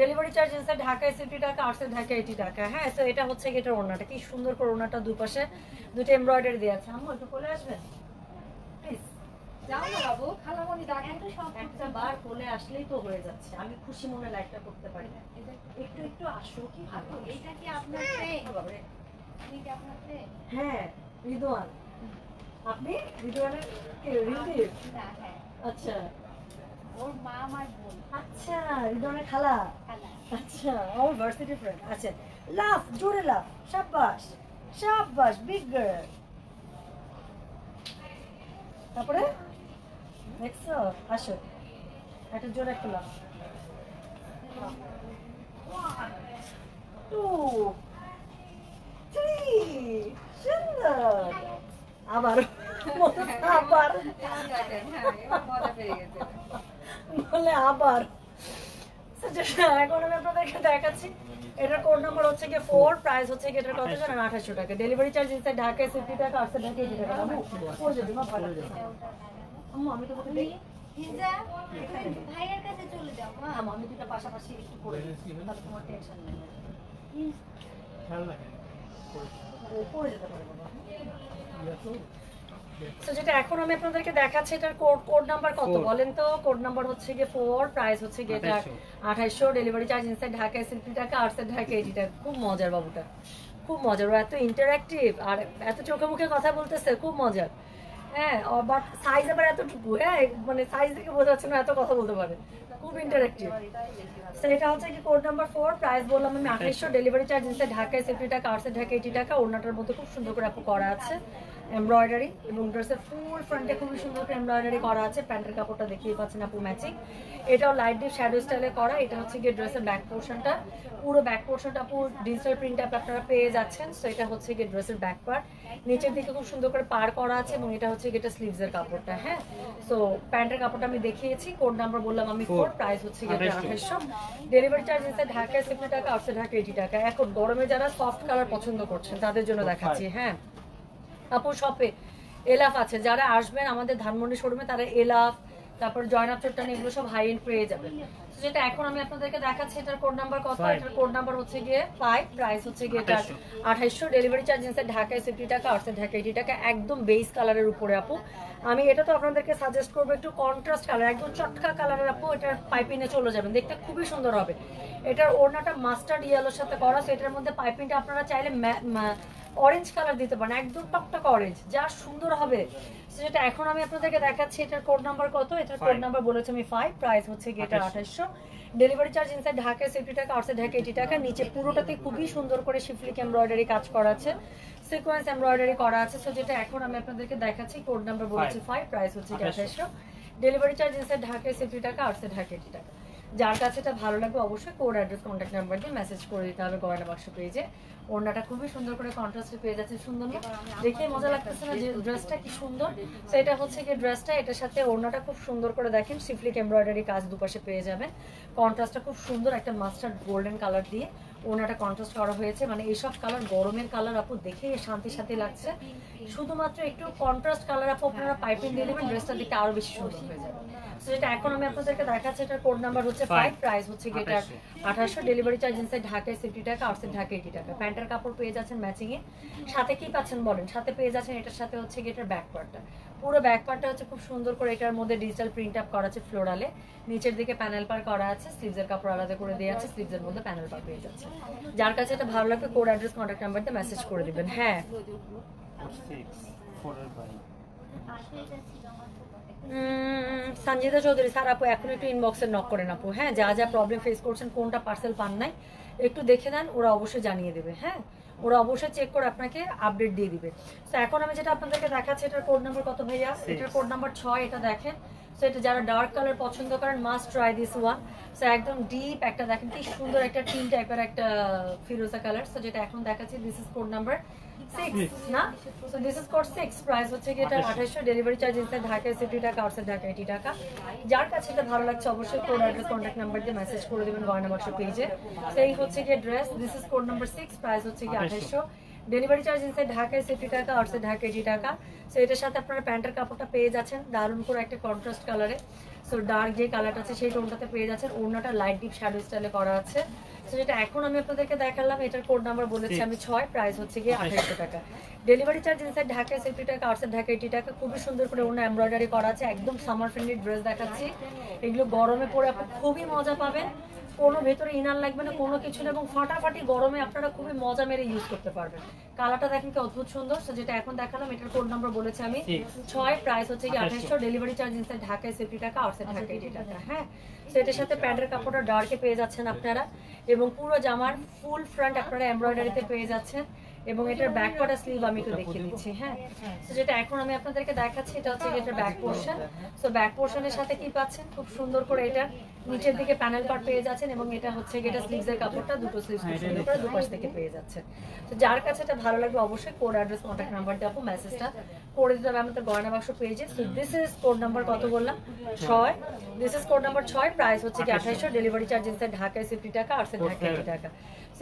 ডেলিভারি চার্জ ইনসাইড ঢাকা 60 টাকা, আউটসাইড ঢাকা 80 টাকা। হ্যাঁ, তো এটা হচ্ছে কি এটা ওড়নাটা, কি সুন্দর করে ওড়নাটা দুপাশে দুটো এমব্রয়ডারি দেওয়া আছে। আম্মু একটু কোলে আসবেন প্লিজ। যাও না বাবু, খালামণি ডাকেন তো, সব একটা বার কোলে আসলেই তো হয়ে যাচ্ছে। আমি খুশি মনে লাইকটা করতে পারি না, একটু একটু আসো। কি ভালো, এটা কি আপনার ফ্রেন্ড? আপনি কি আপনার ফ্রেন্ড? হ্যাঁ রিদওয়ান। আপনি রিদওয়ানের কে? রিদির? না, হ্যাঁ, আচ্ছা ওর মা আমার বোন। আচ্ছা, রিদওয়ানের খালা। খালা। আচ্ছা, আমার ভার্সিটি ফ্রেন্ড। আচ্ছা, লাভ, জোরে লাভ, শাবাশ শাবাশ, বিগ গার্ল। তারপরে দেখছো, আসো একটা জোরে একটা লাভ। 1 2 3, সুন্দর। আবার আবার বলে আবার। এখন আমি আপনাদেরকে দেখাচ্ছি, এটার কোড নাম্বার হচ্ছে কি 4, প্রাইস হচ্ছে কি এটার কত জানেন? 2800 টাকা, ডেলিভারি চার্জ ইনসাইড ঢাকা 60 টাকা, আউটসাইড ঢাকা 80 টাকা। আম্মু পড়ে যাবে, মা ভালো যাবে। আম্মু আমি তো বলি হিজা, ভাইয়ের কাছে চলে যাও মা। আম্মু আমি দুটো পাশাপাশি একটু করে দিচ্ছি, তাহলে তোমার টেনশন নেই। পড়ে যেতে পারে বাবা। তো যেটা এখন আমি আপনাদেরকে দেখাচ্ছি, এটার কোড নাম্বার কত বলেন তো? কোড নাম্বার হচ্ছে গিয়ে 4, প্রাইস হচ্ছে গিয়ে এটা 2800, ডেলিভারি চার্জ ইনসাইড ঢাকা 60 টাকা, আউটসাইড ঢাকা 80 টাকা। খুব মজার বাবুটা, খুব মজার। ও এত ইন্টারঅ্যাক্টিভ আর এত চোখে মুখে কথা বলতেছে, খুব মজার। হ্যাঁ, বাট সাইজ আবার এতটুকু, হ্যাঁ মানে সাইজ দেখে বোঝা যাচ্ছে না এত কথা বলতে পারে, খুব ইন্টারঅ্যাক্টিভ। তো এটা হচ্ছে কি কোড নাম্বার 4, প্রাইস বললাম আমি 2800, ডেলিভারি চার্জ ইনসাইড ঢাকা 60 টাকা, আউটসাইড ঢাকা 80 টাকা। ওড়নাটার মধ্যে খুব সুন্দর করে আপু করা আছে এমব্রয়ডারি, এবং ড্রেসের ফুল ফ্রন্টে খুবই সুন্দর করে এমব্রয়ডারি করা আছে। প্যান্টের কাপড়টা দেখিয়ে পাচ্ছেন আপু ম্যাচিং। এটাও লাইট ডিপ শ্যাডো স্টাইলে করা। এটা হচ্ছে গিয়ে ড্রেসের ব্যাক পোর্শনটা, পুরো ব্যাক পোর্শনটা পুরো ডিজিটাল প্রিন্ট আপনারা পেয়ে যাচ্ছেন। সো এটা হচ্ছে গিয়ে ড্রেসের ব্যাক পার্ট, নিচের দিকে খুব সুন্দর করে পার করা আছে, এবং এটা হচ্ছে গিয়ে এটা স্লিভসের কাপড়টা। হ্যাঁ, সো প্যান্টের কাপড়টা আমি দেখিয়েছি, কোড নাম্বার বললাম আমি 4, প্রাইস হচ্ছে গিয়ে 2800, ডেলিভারি চার্জ ইনসাইড ঢাকা 60 টাকা, আউটসাইড ঢাকা 80 টাকা। এখন গরমে যারা সফট কালার পছন্দ করছেন তাদের জন্য দেখাচ্ছি। হ্যাঁ আপু, শপে এলাফ আছে, যারা আসবেন আমাদের ধানমন্ডি শোরুমে তারা এলাফ, তারপর জয়নাব চট্টানি, এগুলো সব হাই এন্ড পেয়ে যাবেন। যেটা এখন আমি আপনাদেরকে দেখাচ্ছি, এটার কোড নাম্বার কত? এটার কোড নাম্বার হচ্ছে গিয়ে 5, প্রাইস হচ্ছে গিয়ে 2800, ডেলিভারি চার্জ ইনসাইড ঢাকায় 60 টাকা, আউটসাইড ঢাকা 80 টাকা। একদম বেস কালারের উপরে আপু। আমি এটা তো আপনাদেরকে সাজেস্ট করবো একটু কন্ট্রাস্ট কালার, একদম চটকা কালারের আপু। এটার পাইপিংয়ে চলে যাবেন, দেখতে খুবই সুন্দর হবে। এটার ওড়নাটা মাস্টার্ড ইয়েলোর সাথে করা, সো এটার মধ্যে পাইপিংটা আপনারা চাইলে অরেঞ্জ কালার দিতে পারেন, একদম টকটক অরেঞ্জ, যা সুন্দর হবে। যেটা এখন আমি আপনাদেরকে দেখাচ্ছি, এটার কোড নাম্বার কত? এটার কোড নাম্বার বলেছি আমি 5, প্রাইস হচ্ছে গিয়ে এটা 2800, ডেলিভারি চার্জ ইনসাইড ঢাকা 60 টাকা, আউটসাইড ঢাকা 80 টাকা। নিচে পুরোটাতে খুবই সুন্দর করে শিফলিক এমব্রয়ডারি কাজ করা আছে, সিকোয়েন্স এমব্রয়ডারি করা আছে। সো যেটা এখন আমি আপনাদেরকে দেখাচ্ছি, কোড নাম্বার বলেছি 5, প্রাইস হচ্ছে 2800, ডেলিভারি চার্জ ইনসাইড ঢাকা 60 টাকা, আউটসাইড ঢাকা 80 টাকা। যার কাছে এটা ভালো লাগবে অবশ্যই কোড অ্যাড্রেস কন্ট্যাক্ট নাম্বার দিয়ে মেসেজ করে দিতে হবে গয়না বাক্স পেজে। ওড়নাটা খুবই সুন্দর করে কন্ট্রাস্টে পেয়ে যাচ্ছে, সুন্দর না? দেখে মজা লাগতেছে না যে ড্রেসটা কি সুন্দর? তো এটা হচ্ছে কি ড্রেসটা, এটার সাথে ওড়নাটা খুব সুন্দর করে দেখেন সিফলিক এমব্রয়ডারি কাজ দুপাশে পেয়ে যাবেন। কন্ট্রাস্টটা খুব সুন্দর, একটা মাস্টার্ড গোল্ডেন কালার দিয়ে ওড়নাটা কন্ট্রাস্ট করা হয়েছে। মানে এইসব কালার গরমের কালার আপু, দেখে শান্তি শান্তি লাগছে। শুধুমাত্র একটু কন্ট্রাস্ট কালার আপু আপনারা পাইপিং দিয়ে দেবেন, ড্রেসটা দেখতে আরো বেশি সুন্দর হয়ে যাবে। তো এটা এখন আমি আপনাদেরকে দেখাচ্ছি, এটার কোড নাম্বার হচ্ছে 5, প্রাইস হচ্ছে গিয়ে এটা 2800, ডেলিভারি চার্জ ইনসাইড ঢাকায় 60 টাকা, আউটসাইড ঢাকা 80 টাকা। প্যান্টের কাপড় পেয়ে যাচ্ছেন ম্যাচিং এ, সাথে কি পাচ্ছেন বলেন? সাথে পেয়ে যাচ্ছেন এটার সাথে হচ্ছে গিয়ে এটার ব্যাক পার্টটা, পুরো ব্যাক পার্টটা হচ্ছে খুব সুন্দর করে এটার মধ্যে ডিজিটাল প্রিন্ট আপ করা আছে ফ্লোরালে, নিচের দিকে প্যানেল পার করা আছে, স্লিভসের কাপড় আলাদা করে দেওয়া আছে, স্লিভসের মধ্যে প্যানেল পার পেয়ে যাচ্ছে। যার কাছে এটা ভালো লাগবে কোড অ্যাড্রেস কন্ট্যাক্ট নাম্বার দিয়ে মেসেজ করে দিবেন। হ্যাঁ সঞ্জিতা চৌধুরী স্যার, আপু এখন একটু ইনবক্সে নক করেন আপু। হ্যাঁ, যা যা প্রবলেম ফেস করছেন, কোনটা পার্সেল পান নাই একটু দেখে নেন, ওরা অবশ্যই জানিয়ে দেবে। হ্যাঁ, ওরা অবশ্যই চেক করে আপনাকে আপডেট দিয়ে দিবে। তো এখন আমি যেটা আপনাদেরকে দেখাচ্ছি, এটার কোড নাম্বার কত ভাইয়া? এটার কোড নাম্বার 6, এটা দেখেন। সো এটা যারা ডার্ক কালার পছন্দ করেন must try this one. So একদম ডিপ একটা দেখেন কি সুন্দর একটা টিন টাইপের একটা ফিরোজা কালার। সো যেটা এখন দেখাচ্ছি, দিস ইজ কোড নাম্বার 6 না? So this is code 6, price হচ্ছে কি এটা 2800, ডেলিভারি চার্জ ইনসাইড ঢাকা 60 টাকা, আউটসাইড ঢাকা 80 টাকা। যার কাছে এটা ভালো লাগছে অবশ্যই কোড অ্যাড্রেস কন্ট্যাক্ট নাম্বার দিয়ে মেসেজ করে দিবেন গয়না বাক্স পেজে। সেই হচ্ছে কি dress, this is code number 6, price হচ্ছে কি 2800, ডেলিভারি চার্জ ইনসাইড ঢাকায় 60 টাকা, আউটসাইড ঢাকা 80 টাকা। সো এটার সাথে আপনারা প্যান্টের কাপড়টা পেয়ে যাচ্ছেন দারুণ করে একটা কন্ট্রাস্ট কালারে। সো ডার্ক যে কালারটা আছে সেই টোনটাতে পেয়ে যাচ্ছেন, ওড়নাটা লাইট ডিপ শ্যাডো স্টাইলে করা আছে। সো যেটা এখন আমি আপনাদেরকে দেখালাম এটার কোড নাম্বার বলেছি আমি 6, প্রাইস হচ্ছে গিয়ে 2800 টাকা, ডেলিভারি চার্জ ইনসাইড ঢাকায় 60 টাকা, আউটসাইড ঢাকা 80 টাকা। খুবই সুন্দর করে ওড়না এমব্রয়ডারি করা আছে, একদম সামার ফ্রেন্ডলি ড্রেস দেখাচ্ছি। এগুলো গরমে পরে আপনি খুবই মজা পাবেন, কোনো ভেতরে ইনার লাগবে না, কোনো কিছু না, এবং ফাটাফাটি গরমে আপনারা খুবই মজা মেরে ইউজ করতে পারবেন। কালারটা দেখেন কি অদ্ভুত সুন্দর। সো যেটা এখন দেখালাম এটার কোড নাম্বার বলেছি আমি 6, প্রাইস হচ্ছে কি 2800, ডেলিভারি চার্জ ইনসাইড ঢাকায় 60 টাকা, আউটসাইড ঢাকা 80 টাকা। হ্যাঁ, সো এটার সাথে প্যান্টের কাপড়টা ডার্কে পেয়ে যাচ্ছেন আপনারা, এবং পুরো জামার ফুল ফ্রন্ট আপনারা এমব্রয়ডারিতে পেয়ে যাচ্ছেন, এবং এটার ব্যাক কটা স্লিভ আমি একটু দেখিয়ে দিচ্ছি। হ্যাঁ, তো যেটা এখন আমি আপনাদেরকে দেখাচ্ছি এটা হচ্ছে এটার ব্যাক পোর্শন। সো ব্যাক পোর্শনের সাথে কি পাচ্ছেন, খুব সুন্দর করে এটা নিচের দিকে প্যানেল পার্ট পেয়ে যাচ্ছেন, এবং এটা হচ্ছে এটা স্লিভসের কাপড়টা দুটো স্লিভস সুন্দর করে দুপাশ থেকে পেয়ে যাচ্ছেন। তো যার কাছে এটা ভালো লাগবে অবশ্যই কোড অ্যাড্রেস কন্ট্যাক্ট নাম্বার দিয়ে আপু মেসেজটা করে দিতে হবে আমাদের গয়না বাক্স পেজে। So this is code number কত বললাম 6, this is code number 6, price হচ্ছে কি 2800, ডেলিভারি চার্জ ইনসাইড ঢাকায় 60 টাকা, আউটসাইড ঢাকা 80 টাকা।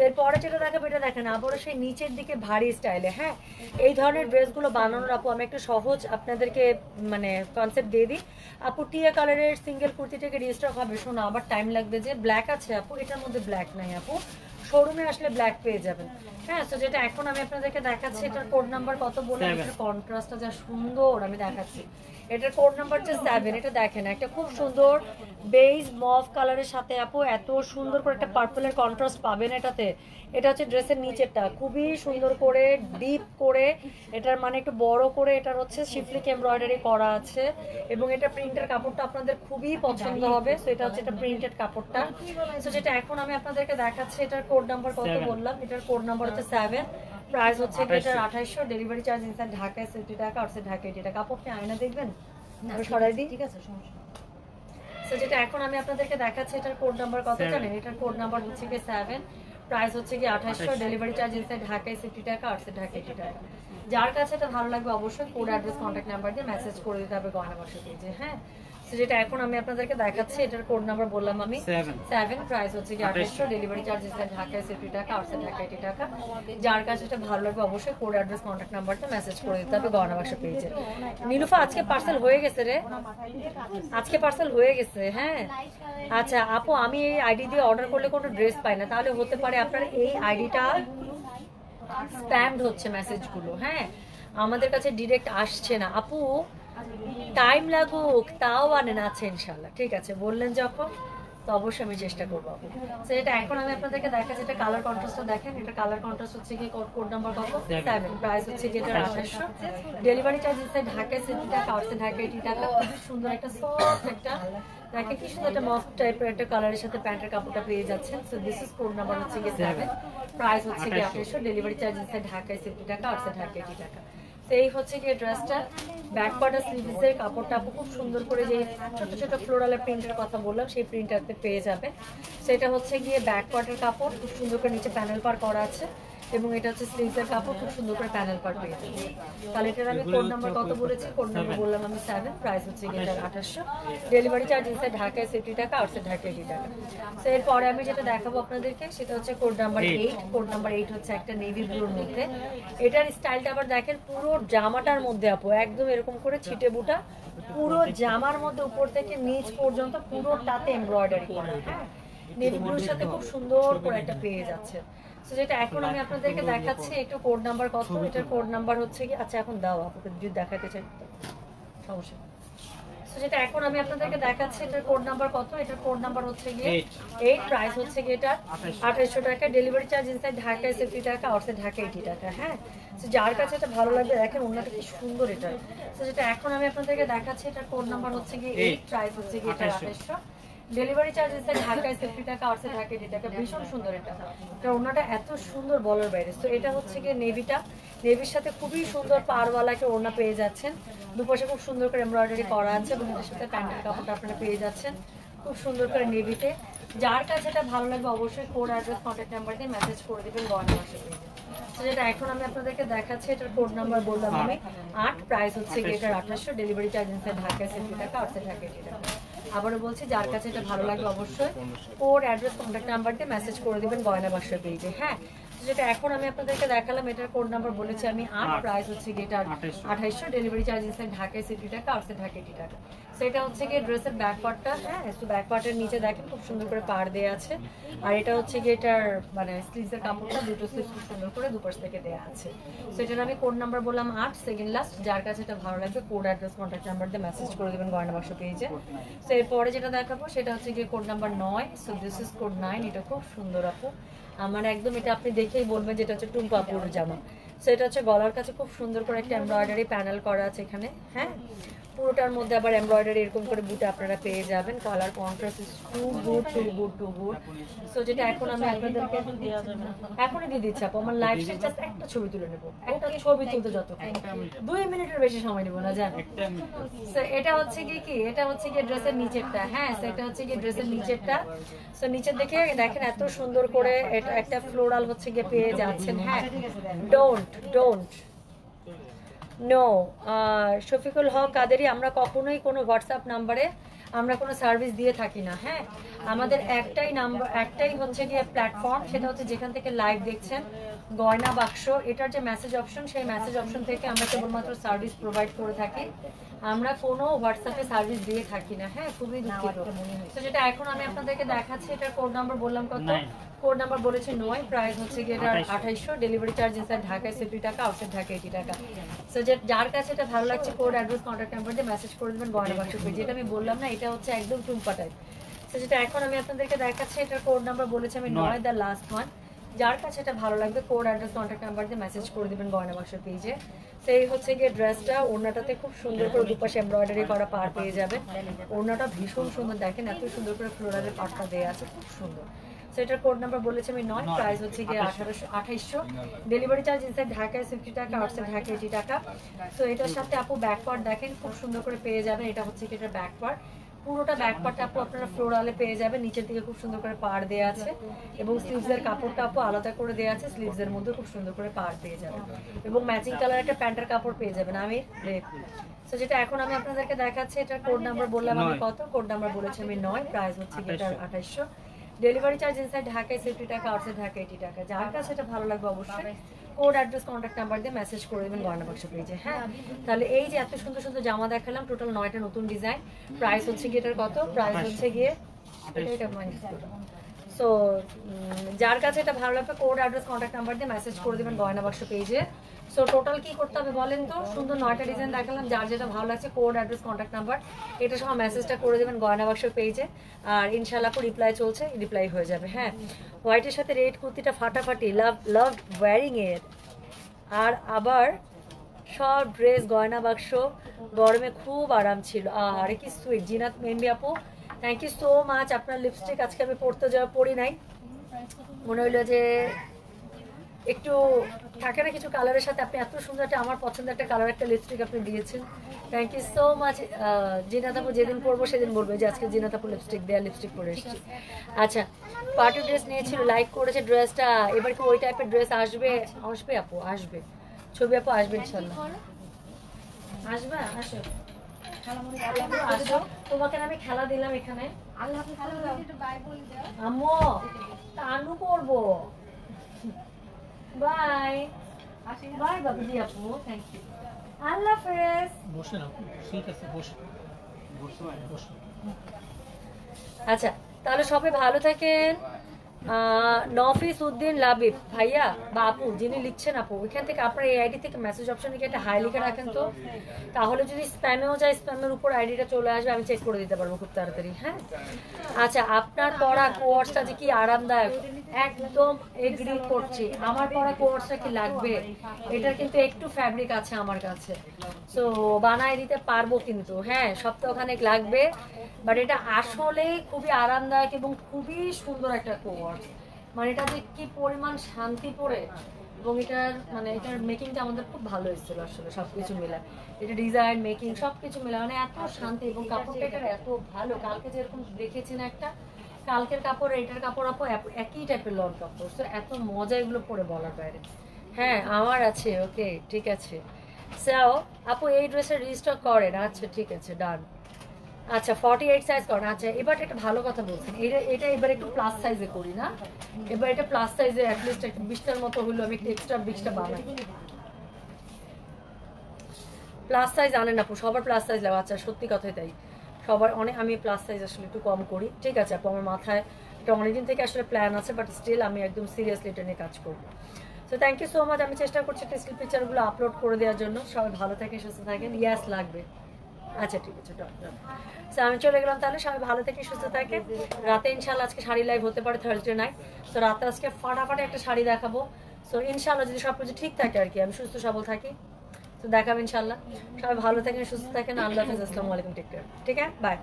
এরপরে যেটা দেখাবো এটা দেখেন আবারও সেই নিচের দিকে ভারী স্টাইলে। হ্যাঁ, এই ধরনের ড্রেসগুলো বানানোর আপু আমি একটু সহজ আপনাদেরকে মানে কনসেপ্ট দিয়ে দিই। আপু টিয়া কালারের সিঙ্গেল কুর্তিটাকে রিস্টক হবে, শোনো আবার টাইম লাগবে, যে ব্ল্যাক আছে আপু এটার মধ্যে ব্ল্যাক নাই আপু, শোরুমে আসলে ব্ল্যাক পেয়ে যাবেন। হ্যাঁ, তো যেটা এখন আমি আপনাদেরকে দেখাচ্ছি এটার কোড নাম্বার কত বলে, এটার কন্ট্রাস্টটা যা সুন্দর আমি দেখাচ্ছি। এটার কোড নাম্বার যে 7, এটা দেখেন একটা খুব সুন্দর বেজ মভ কালারের সাথে আপু এত সুন্দর করে একটা পার্পলের কন্ট্রাস্ট পাবেন এটাতে। এটা হচ্ছে ড্রেসের নিচেরটা খুবই সুন্দর করে ডিপ করে, এটার মানে একটু বড় করে এটার হচ্ছে শিফলিক এমব্রয়ডারি করা আছে, এবং এটা প্রিন্টের কাপড়টা আপনাদের খুবই পছন্দ হবে। সো এটা হচ্ছে এটা প্রিন্টেড কাপড়টা। সো যেটা এখন আমি আপনাদেরকে দেখাচ্ছি এটার কোড নাম্বার কত বললাম, এটার কোড নাম্বার হচ্ছে 7, প্রাইস হচ্ছে এটার 2800, ডেলিভারি চার্জ ইনসাইড ঢাকায় 60 টাকা, আউটসাইড ঢাকা 80 টাকা। আপনি আয়না দেখবেন সরাই দিই, ঠিক আছে সমস্যা। সো যেটা এখন আমি আপনাদেরকে দেখাচ্ছি এটার কোড নাম্বার কত জানেন, এটার কোড নাম্বার হচ্ছে কি 7, প্রাইস হচ্ছে কি 2800, ডেলিভারি চার্জ ইনসাইড ঢাকায় 60 টাকা, আউটসাইড ঢাকা 80 টাকা। যার কাছে এটা ভালো লাগবে অবশ্যই কোড অ্যাড্রেস কন্ট্যাক্ট নাম্বার দিয়ে মেসেজ করে দিতে হবে গয়না বাক্স পেজে। হ্যাঁ, তো যেটা এখন আমি আপনাদেরকে দেখাচ্ছি এটার কোড নাম্বার বললাম আমি 7, প্রাইস হচ্ছে কি 2800, ডেলিভারি চার্জ ইনসাইড ঢাকায় 60 টাকা, আউটসাইড ঢাকা 80 টাকা। যার কাছে এটা ভালো লাগবে অবশ্যই কোড অ্যাড্রেস কন্ট্যাক্ট নাম্বারটা মেসেজ করে দিতে হবে গয়না বাক্স পেজে। নীলুফা আজকে পার্সেল হয়ে গেছে রে, আজকে পার্সেল হয়ে গেছে। হ্যাঁ, আচ্ছা আপু আমি এই আইডি দিয়ে অর্ডার করলে কোনো ড্রেস পাই না, তাহলে হতে পারে আপনার এই আইডিটা স্প্যামড হচ্ছে মেসেজগুলো। হ্যাঁ, আমাদের কাছে ডিরেক্ট আসছে না আপু, টাইম লাগুক তাও আনেন আছে ইনশাল্লাহ। ঠিক আছে বললেন যখন, তো অবশ্যই আমি চেষ্টা করবো আপু। তো এটা এখন আমি আপনাদেরকে দেখাচ্ছি এটা কালার কন্ট্রাস্টটা দেখেন, এটা কালার কন্ট্রাস্ট হচ্ছে কি কোড নাম্বার কত 7, প্রাইস হচ্ছে কি এটা 2800, ডেলিভারি চার্জ ইনসাইড ঢাকায় 60 টাকা, আউটসাইড ঢাকা 80 টাকা। খুব সুন্দর একটা সফট একটা দেখেন কি সুন্দর একটা মফ টাইপের একটা কালারের সাথে প্যান্টের কাপড়টা পেয়ে যাচ্ছেন। So this is code number হচ্ছে কি 7, প্রাইস হচ্ছে কি 2800, ডেলিভারি চার্জ ইনসাইড ঢাকায় 60 টাকা, আউটসাইড ঢাকা 80 টাকা। তো এই হচ্ছে কি ড্রেসটা ব্যাক পার্ট আর স্লিভসের কাপড়টা খুব সুন্দর করে যে ছোট ছোট ফ্লোরাল প্রিন্টের কথা বললাম সেই প্রিন্টারতে পেয়ে যাবে। সেটা হচ্ছে গিয়ে ব্যাক পার্টের কাপড় খুব সুন্দর করে নিচে প্যানেল পার করা আছে, এবং এটা হচ্ছে স্লিভসের কাপড় খুব সুন্দর করে প্যানেল পার পেয়ে যাবে। তাহলে এটার আমি কোড নাম্বার কত বলেছি, কোড নাম্বার বললাম আমি 7, প্রাইস হচ্ছে গিয়ে 2800, ডেলিভারি চার্জ ইনসাইড ঢাকায় 60 টাকা, আউটসাইড ঢাকা 80 টাকা। তো এরপরে আমি যেটা দেখাবো আপনাদেরকে সেটা হচ্ছে কোড নাম্বার 8, কোড নাম্বার 8 হচ্ছে একটা নেভি ব্লুর মধ্যে। এটার স্টাইলটা আবার দেখেন পুরো জামাটার মধ্যে আপু একদম এরকম করে ছিটে বুটা পুরো জামার মধ্যে উপর থেকে নিচ পর্যন্ত পুরোটাতে এমব্রয়ডারি করা। হ্যাঁ, নেভি ব্লুর সাথে খুব সুন্দর করে একটা পেয়ে যাচ্ছে। সো যেটা এখন আমি আপনাদেরকে দেখাচ্ছি একটু কোড নাম্বার কত, এটার কোড নাম্বার হচ্ছে কি আচ্ছা এখন দাও আপুকে যদি দেখাতে চাই সমস্যা। সো যেটা এখন আমি আপনাদেরকে দেখাচ্ছি এটার কোড নাম্বার কত, এটার কোড নাম্বার হচ্ছে গিয়ে 8, প্রাইস হচ্ছে গিয়ে এটা 2800 টাকা, ডেলিভারি চার্জ ইনসাইড ঢাকায় 60 টাকা, আউটসাইড ঢাকা 80 টাকা। হ্যাঁ, তো যার কাছে এটা ভালো লাগবে দেখেন ওনাটা কি সুন্দর এটা। তো যেটা এখন আমি আপনাদেরকে দেখাচ্ছি এটার কোড নাম্বার হচ্ছে গিয়ে 8, প্রাইস হচ্ছে গিয়ে এটা 2800, ডেলিভারি চার্জ ইনসাইড ঢাকায় 60 টাকা, আউটসাইড ঢাকা 80 টাকা। ভীষণ সুন্দর এটা, এটা ওনাটা এত সুন্দর বলার বাইরে। তো এটা হচ্ছে গিয়ে নেভিটা, নেভির সাথে খুবই সুন্দর পারওয়ালা একটা ওড়না পেয়ে যাচ্ছেন, দুপাশে খুব সুন্দর করে এমব্রয়ডারি করা আছে, এবং এটার সাথে প্যান্টের কাপড়টা আপনারা পেয়ে যাচ্ছেন খুব সুন্দর করে নেভিতে। যার কাছে এটা ভালো লাগবে অবশ্যই কোড অ্যাড্রেস কন্ট্যাক্ট নাম্বার দিয়ে মেসেজ করে দেবেন গয়না বাক্স পেজে। যেটা এখন আমি আপনাদেরকে দেখাচ্ছি, এটার কোড নাম্বার বললাম আমি 8, প্রাইস হচ্ছে গিয়ে এটার 2800, ডেলিভারি চার্জ ইনসাইড ঢাকায় 70 টাকা, আউটসাইড ঢাকায় 80 টাকা। আবারও বলছি, যার কাছে এটা ভালো লাগবে অবশ্যই কোড, অ্যাড্রেস, কন্ট্যাক্ট নাম্বার দিয়ে মেসেজ করে দিবেন গয়না বাক্স পেজে। হ্যাঁ, যেটা এখন আমি আপনাদেরকে দেখালাম, এটার কোড নাম্বার বলেছি আমি 8, প্রাইস হচ্ছে গিয়ে এটার 2800, ডেলিভারি চার্জ ইনসাইড ঢাকায় 70 টাকা, আউটসাইড ঢাকায় 80 টাকা। সেটা হচ্ছে গিয়ে ড্রেসের ব্যাক পার্টটা। হ্যাঁ, তো ব্যাক পার্টের নিচে দেখেন খুব সুন্দর করে পাড় দেওয়া আছে। আর এটা হচ্ছে গিয়ে এটার মানে স্লিভসের কাপড়টা, দুটো স্লিভস খুব সুন্দর করে দুপাশ থেকে দেওয়া আছে। সো এটার আমি কোড নাম্বার বললাম 8, সেকেন্ড লাস্ট। যার কাছে এটা ভালো লাগবে কোড, অ্যাড্রেস, কন্ট্যাক্ট নাম্বার দিয়ে মেসেজ করে দেবেন গয়না বাক্স পেজে। সো এরপরে যেটা দেখাবো সেটা হচ্ছে গিয়ে code number 9। So this is code 9। এটা খুব সুন্দর আপু, আমার একদম এটা আপনি দেখেই বলবেন যেটা হচ্ছে টুম্পা আপুর জামা। সো এটা হচ্ছে গলার কাছে খুব সুন্দর করে একটা এমব্রয়ডারি প্যানেল করা আছে এখানে। হ্যাঁ, পুরোটার মধ্যে আবার এমব্রয়ডারি এরকম করে বুটে আপনারা পেয়ে যাবেন। Colour contrast is too good, too good, too good. So যেটা এখন আমি আপনাদেরকে এখনই দিয়ে দিচ্ছি আপু, আমার লাইভ স্টেজ জাস্ট একটা ছবি তুলে নেবো, একটা ছবি তুলতে যতক্ষণ 2 মিনিটের বেশি সময় নেবো না জান। সো এটা হচ্ছে কি এটা হচ্ছে কি ড্রেসের নিচেরটা। হ্যাঁ, সো এটা হচ্ছে কি ড্রেসের নিচেরটা। সো নিচের দেখে দেখেন এত সুন্দর করে এটা একটা ফ্লোরাল হচ্ছে গিয়ে পেয়ে যাচ্ছেন। হ্যাঁ, ডোন্ট নো শফিকুল হক কাদেরি, আমরা কখনোই কোনো হোয়াটসঅ্যাপ নাম্বারে আমরা কোনো সার্ভিস দিয়ে থাকি না। হ্যাঁ, আমাদের একটাই নাম্বার, একটাই হচ্ছে গিয়ে প্ল্যাটফর্ম, সেটা হচ্ছে যেখান থেকে লাইভ দেখছেন গয়না বাক্স। এটার যে মেসেজ অপশন, সেই মেসেজ অপশন থেকে আমরা কেবলমাত্র সার্ভিস প্রোভাইড করে থাকি, আমরা কোনো হোয়াটসঅ্যাপে সার্ভিস দিয়ে থাকি না। হ্যাঁ, খুবই দুঃখিত। তো যেটা এখন আমি আপনাদেরকে দেখাচ্ছি, এটার কোড নাম্বার বললাম কত, কোড নাম্বার বলেছি 9, প্রাইস হচ্ছে গিয়ে এটা 2800, ডেলিভারি চার্জ ইনসাইড ঢাকায় 70 টাকা, আউটসাইড ঢাকায় 80 টাকা। সো যার কাছে এটা ভালো লাগছে কোড, অ্যাড্রেস, কন্ট্যাক্ট নাম্বার দিয়ে মেসেজ করে দেবেন গয়না বাক্স পেজে। যেটা আমি বললাম না, এটা হচ্ছে একদম টুম্পা টাইপ। সো যেটা এখন আমি আপনাদেরকে দেখাচ্ছি, এটার কোড নাম্বার বলেছি আমি 9, দ্য লাস্ট ওয়ান। যার কাছে এটা ভালো লাগবে কোড, অ্যাড্রেস, কন্ট্যাক্ট নাম্বার দিয়ে মেসেজ করে দেবেন গয়না বাক্স পেজে। সেই হচ্ছে গিয়ে ড্রেসটা, ওড়নাটাতে খুব সুন্দর করে দুপাশে এমব্রয়ডারি করা পার পেয়ে যাবেন। ওড়নাটা ভীষণ সুন্দর, দেখেন এত সুন্দর করে ফ্লোরালের পাটটা দেওয়া আছে, খুব সুন্দর। সো এটার কোড নাম্বার বলেছি আমি 9, প্রাইস হচ্ছে গিয়ে 2800, ডেলিভারি চার্জ ইনসাইড ঢাকায় 70 টাকা, আউটসাইড ঢাকায় 80 টাকা। সো এটার সাথে আপু ব্যাক পার্ট দেখেন খুব সুন্দর করে পেয়ে যাবেন। এটা হচ্ছে কি এটার ব্যাক পার্ট, পুরোটা ব্যাক পার্টটা আপু আপনারা ফ্লোরালে পেয়ে যাবেন। নিচের দিকে খুব সুন্দর করে পাড় দেওয়া আছে এবং স্লিভসের কাপড়টা আপু আলাদা করে দেওয়া আছে, স্লিভসের মধ্যে খুব সুন্দর করে পাড় পেয়ে যাবেন এবং ম্যাচিং কালার একটা প্যান্টের কাপড় পেয়ে যাবেন। আমি সো যেটা এখন আমি আপনাদেরকে দেখাচ্ছি, এটার কোড নাম্বার বললাম আমি কত, কোড নাম্বার বলেছি আমি 9, প্রাইস হচ্ছে এটা 2800, ডেলিভারি চার্জ ইনসাইড ঢাকায় 70 টাকা, আউটসাইড ঢাকায় 80 টাকা। যার কাছে এটা ভালো লাগবে অবশ্যই কোড, অ্যাড্রেস, কন্ট্যাক্ট নাম্বার দিয়ে মেসেজ করে দেবেন গয়না বাক্স পেজে। হ্যাঁ, তাহলে এই যে এত সুন্দর সুন্দর জামা দেখালাম, টোটাল 9টা নতুন ডিজাইন। প্রাইস হচ্ছে গিয়ে এটার কত, প্রাইস হচ্ছে গিয়ে সো যার কাছে এটা ভালো লাগবে কোড, অ্যাড্রেস, কন্ট্যাক্ট নাম্বার দিয়ে মেসেজ করে দেবেন গয়না বাক্স পেজে। সো টোটাল কি করতে হবে বলেন তো, সুন্দর 9টা ডিজাইন দেখালাম, যার যেটা ভালো লাগছে কোড, অ্যাড্রেস, কন্ট্যাক্ট নাম্বার এটা সহ মেসেজটা করে দেবেন গয়না বাক্স পেজে। আর ইনশাআল্লাহ রিপ্লাই চলছে, রিপ্লাই হয়ে যাবে। হ্যাঁ, হোয়াইটের সাথে রেড কুর্তিটা ফাটাফাটি, লাভ ওয়্যারিং এর। আর আবার সব ড্রেস গয়না বাক্স গরমে খুব আরাম ছিল। আরে কি সুইট জিনাত মেমবি আপু, থ্যাংক ইউ সো মাচ। আপনার লিপস্টিক আজকে আমি পরি নাই, মনে হইলো যে একটু থাকে না কিছু কালারের সাথে, আপনি এত সুন্দর একটা আমার পছন্দের একটা কালার একটা লিপস্টিক আপনি দিয়েছেন, thank you so much. Zinat আপু যেদিন পরবো সেদিন বলবে যে আজকে জিনাত আপু লিপস্টিক পরে এসেছি। আচ্ছা, পার্টি ড্রেস নিয়েছিল, লাইক করেছে ড্রেসটা, এবার কি ওই টাইপের ড্রেস আসবে? আপু আসবে, ছবি আপু আসবে ইনশাল্লাহ। আসবে, আসো আসো, তোমাকে আমি খেলা দিলাম এখানে। আম্মু আনু করবো, বাই বাই বাবুজি আপু, থ্যাংক ইউ, আল্লাহ হাফেজ। আচ্ছা, তাহলে সবাই ভালো থাকেন। নফিস উদ্দিন লাবিব ভাইয়া বা আপু যিনি লিখছেন আপু, ওইখান থেকে আপনার এই আইডি থেকে মেসেজ অপশনে গিয়ে একটা হাই লিখে রাখেন তো, তাহলে যদি স্প্যামেও যায় স্প্যামের উপর আইডিটা চলে আসবে, আমি চেক করে দিতে পারবো খুব তাড়াতাড়ি। হ্যাঁ, আচ্ছা, আপনার পরা কোর্সটা যে কি আরামদায়ক, একদম এগ্রি করছি। আমার পরা কোর্সটা কি লাগবে, এটার কিন্তু একটু ফ্যাব্রিক আছে আমার কাছে, সো বানায় দিতে পারবো কিন্তু। হ্যাঁ, সপ্তাহখানেক লাগবে, বাট এটা আসলে খুবই আরামদায়ক এবং খুবই সুন্দর একটা কোর্স। মানে এটা যে কি পরিমাণ শান্তি পড়ে, এবং এটার মেকিংটা আমাদের খুব ভালো এসেছিল আসলে, সবকিছু মিলে এটা ডিজাইন মেকিং সবকিছু মিলে মানে এত শান্তি, এবং কাপড়টা এটার এত ভালো। কালকে যেরকম দেখেছি না একটা, কালকের কাপড় এটার কাপড় আপু একই টাইপের লন কাপড়, তো এত মজা এগুলো পরে বলার বাইরে। হ্যাঁ আমার আছে, ওকে ঠিক আছে। সো আপু এই ড্রেসের রিস্টক করেন, আচ্ছা ঠিক আছে ডান। আচ্ছা 48 সাইজ করেন, আচ্ছা এবার একটা ভালো কথা বলছেন, এটা এটা এবার একটু প্লাস সাইজে করি না, এবার এটা প্লাস সাইজে অ্যাটলিস্ট একটু 20টার মতো হলো, আমি একটু এক্সট্রা 20টা বানাই। প্লাস সাইজ আনেন আপু, সবার প্লাস সাইজ লাগবে, আচ্ছা সত্যি কথাই তাই, সবার অনেক, আমি প্লাস সাইজ আসলে একটু কম করি, ঠিক আছে আপু আমার মাথায় এটা অনেকদিন থেকে আসলে প্ল্যান আছে, বাট স্টিল আমি একদম সিরিয়াসলি এটা নিয়ে কাজ করবো। So thank you so much, আমি চেষ্টা করছি টেস্টিল পিকচারগুলো আপলোড করে দেওয়ার জন্য, সবাই ভালো থাকেন সুস্থ থাকেন, ইয়াস লাগবে, আচ্ছা ঠিক আছে ডন ডন। সো আমি চলে গেলাম তাহলে, সবাই ভালো থেকে সুস্থ থাকে। রাতে ইনশাল্লাহ আজকে শাড়ি লাইভ হতে পারে থার্সডে নাইট, তো রাতে আজকে ফাটাফাটি একটা শাড়ি দেখাবো। সো ইনশাল্লাহ যদি সব কিছু ঠিক থাকে আর কি, আমি সুস্থ সবল থাকি, তো দেখাবো ইনশাল্লাহ। সবাই ভালো থাকেন সুস্থ থাকেন, আল্লাহ হাফেজ, আসসালামু আলাইকুম, টেক কেয়ার, ঠিক আছে বাই।